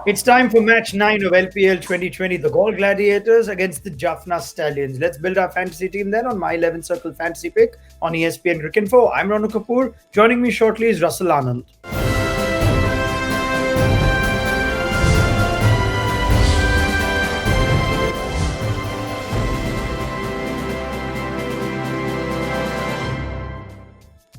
It's time for match 9 of LPL 2020, the Galle Gladiators against the Jaffna Stallions. Let's build our fantasy team then on my 11 Circle Fantasy Pick on ESPN Cricinfo. I'm Ronu Kapoor. Joining me shortly is Russel Arnold.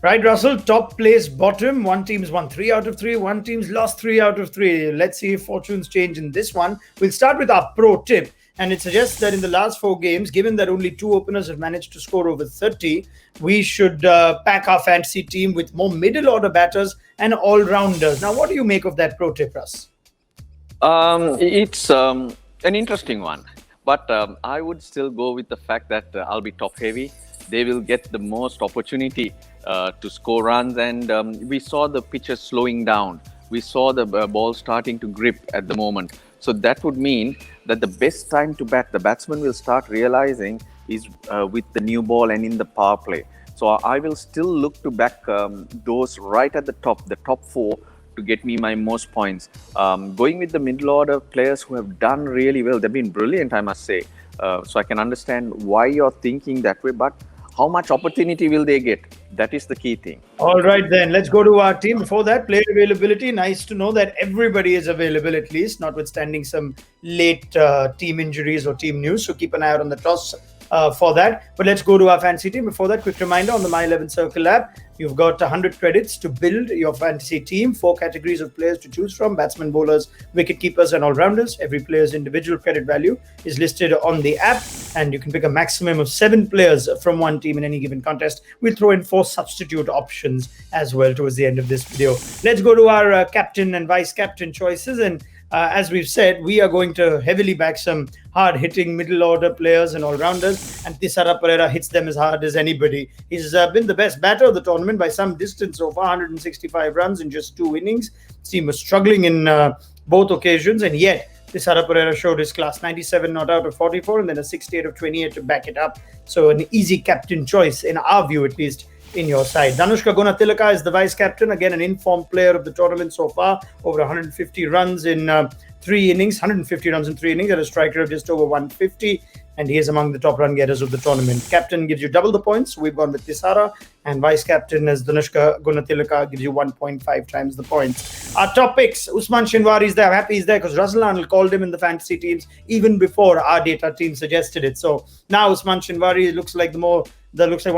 Right, Russell, top place bottom. One team's won 3 out of 3, one team's lost 3 out of 3. Let's see if fortunes change in this one. We'll start with our pro tip, and it suggests that in the last 4 games, given that only 2 openers have managed to score over 30, we should pack our fantasy team with more middle order batters and all-rounders. Now, what do you make of that pro tip, Russ? It's an interesting one, but I would still go with the fact that I'll be top heavy. They will get the most opportunity to score runs, and we saw the pitches slowing down. We saw the ball starting to grip at the moment. So that would mean that the best time to bat, the batsman will start realizing, is with the new ball and in the power play. So I will still look to back those right at the top 4, to get me my most points. Going with the middle order players who have done really well. They've been brilliant, I must say. So I can understand why you're thinking that way, but how much opportunity will they get? That is the key thing. All right, then. Let's go to our team. Before that, player availability. Nice to know that everybody is available at least, notwithstanding some late team injuries or team news. So keep an eye out on the toss for that. But let's go to our fantasy team. Before that, quick reminder on the My 11 Circle app. You've got 100 credits to build your fantasy team. 4 categories of players to choose from: batsmen, bowlers, wicket keepers, and all-rounders. Every player's individual credit value is listed on the app, and you can pick a maximum of 7 players from one team in any given contest. We'll throw in 4 substitute options as well towards the end of this video. Let's go to our captain and vice-captain choices, and as we've said, we are going to heavily back some hard-hitting middle-order players and all-rounders, and Thisara Perera hits them as hard as anybody. He's been the best batter of the tournament by some distance so far, 165 runs in just 2 innings. His team was struggling in both occasions, and yet Thisara Perera showed his class. 97 not out of 44, and then a 68 of 28 to back it up. So an easy captain choice, in our view at least, in your side. Gunathilaka is the vice-captain, again an informed player of the tournament so far, over 150 runs in 3 innings, 150 runs in 3 innings, at a strike rate of just over 150, and he is among the top run getters of the tournament. Captain gives you double the points, we've gone with Thisara, and vice-captain as Gunathilaka gives you 1.5 times the points. Our top picks, Usman Shinwari is there. I'm happy he's there because Russel Arnold called him in the fantasy teams even before our data team suggested it. So now Usman Shinwari looks like one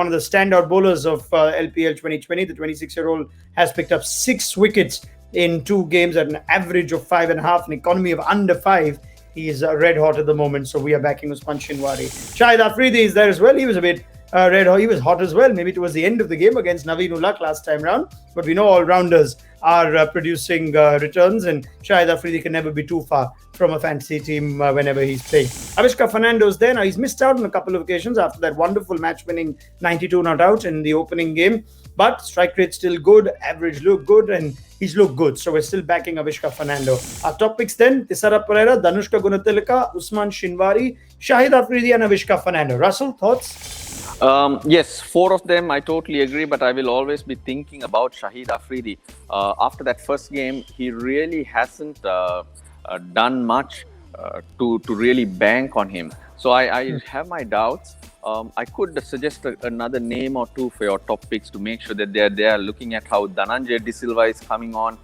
of the standout bowlers of LPL 2020. The 26-year-old has picked up 6 wickets in 2 games at an average of 5.5, an economy of under 5. He is red hot at the moment, so we are backing Usman Shinwari. Shahid Afridi is there as well. He was a bit red hot. He was hot as well, maybe towards the end of the game against Naveen-ul-Haq last time round. But we know all-rounders are producing returns, and Shahid Afridi can never be too far from a fantasy team whenever he's playing. Avishka Fernando's there. Now, he's missed out on a couple of occasions after that wonderful match-winning 92 not out in the opening game. But strike rate still good, average look good, and he's looked good. So we're still backing Avishka Fernando. Our top picks then: Thisara Perera, Danushka Gunathilaka, Usman Shinwari, Shahid Afridi, and Avishka Fernando. Russell, thoughts? Yes, 4 of them I totally agree, but I will always be thinking about Shahid Afridi. After that first game, he really hasn't done much to really bank on him. So I have my doubts. I could suggest another name or 2 for your top picks to make sure that they are looking at how Dhananjay De Silva is coming on.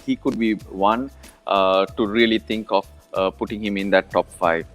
He could be one to really think of putting him in that top 5.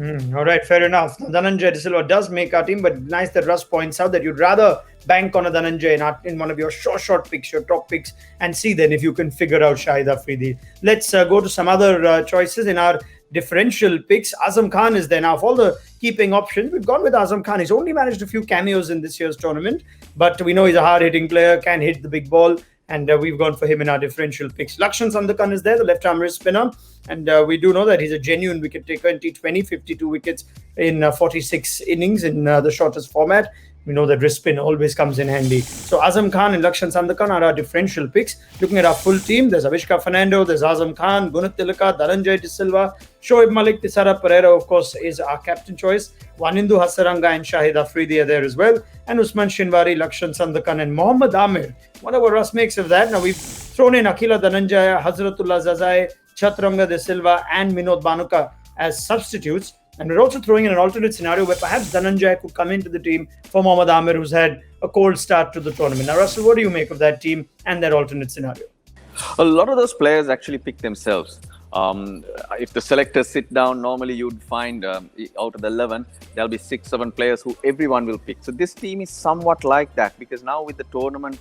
All right, fair enough. Dhananjay De Silva does make our team, but nice that Russ points out that you'd rather bank on a Dhananjay in one of your short picks, your top picks, and see then if you can figure out Shahid Afridi. Let's go to some other choices in our differential picks. Azam Khan is there now. Of all the keeping options, we've gone with Azam Khan. He's only managed a few cameos in this year's tournament, but we know he's a hard-hitting player, can hit the big ball, and we've gone for him in our differential picks. Lakshan Sandakan is there, the left-arm wrist spinner, and we do know that he's a genuine wicket taker in T20, 52 wickets in 46 innings in the shortest format. We know that wrist spin always comes in handy. So Azam Khan and Lakshan Sandakan are our differential picks. Looking at our full team, there's Avishka Fernando, there's Azam Khan, Gunathilaka, Dhananjay De Silva, Shoaib Malik, Tisara Perera, of course, is our captain choice. Wanindu Hasaranga and Shahid Afridi are there as well. And Usman Shinwari, Lakshan Sandakan, and Mohammad Amir. Whatever Russ makes of that. Now we've thrown in Akila Dhananjaya, Hazratullah Zazai, Chaturanga De Silva, and Minod Banuka as substitutes. And we're also throwing in an alternate scenario where perhaps Dhananjaya could come into the team for Mohammad Amir, who's had a cold start to the tournament. Now, Russell, what do you make of that team and that alternate scenario? A lot of those players actually pick themselves. If the selectors sit down, normally you'd find out of the 11, there'll be 6-7 players who everyone will pick. So this team is somewhat like that, because now with the tournament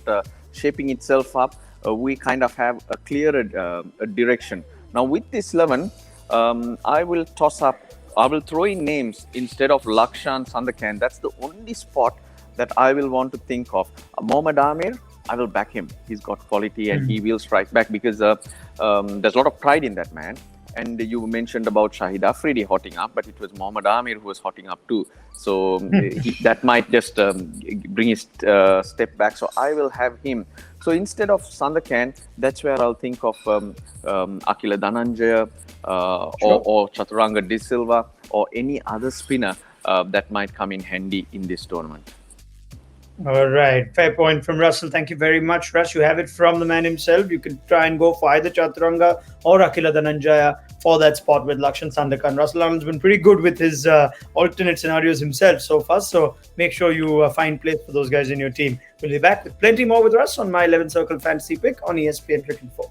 shaping itself up, we kind of have a clearer direction. Now with this 11, I will throw in names instead of Lakshan Sandakan. That's the only spot that I will want to think of. Mohammad Amir, I will back him. He's got quality and he will strike back, because there's a lot of pride in that man. And you mentioned about Shahid Afridi hotting up, but it was Mohammad Amir who was hotting up too. So that might just bring his step back. So I will have him. So instead of Sandakan, that's where I'll think of Akila Dhananjaya or Chaturanga De Silva or any other spinner that might come in handy in this tournament. All right. Fair point from Russell. Thank you very much, Russ. You have it from the man himself. You can try and go for either Chaturanga or Akila Dhananjaya for that spot with Lakshan Sandakan. Russel Arnold's been pretty good with his alternate scenarios himself so far. So make sure you find place for those guys in your team. We'll be back with plenty more with Russ on my 11 Circle Fantasy Pick on ESPN Cricinfo.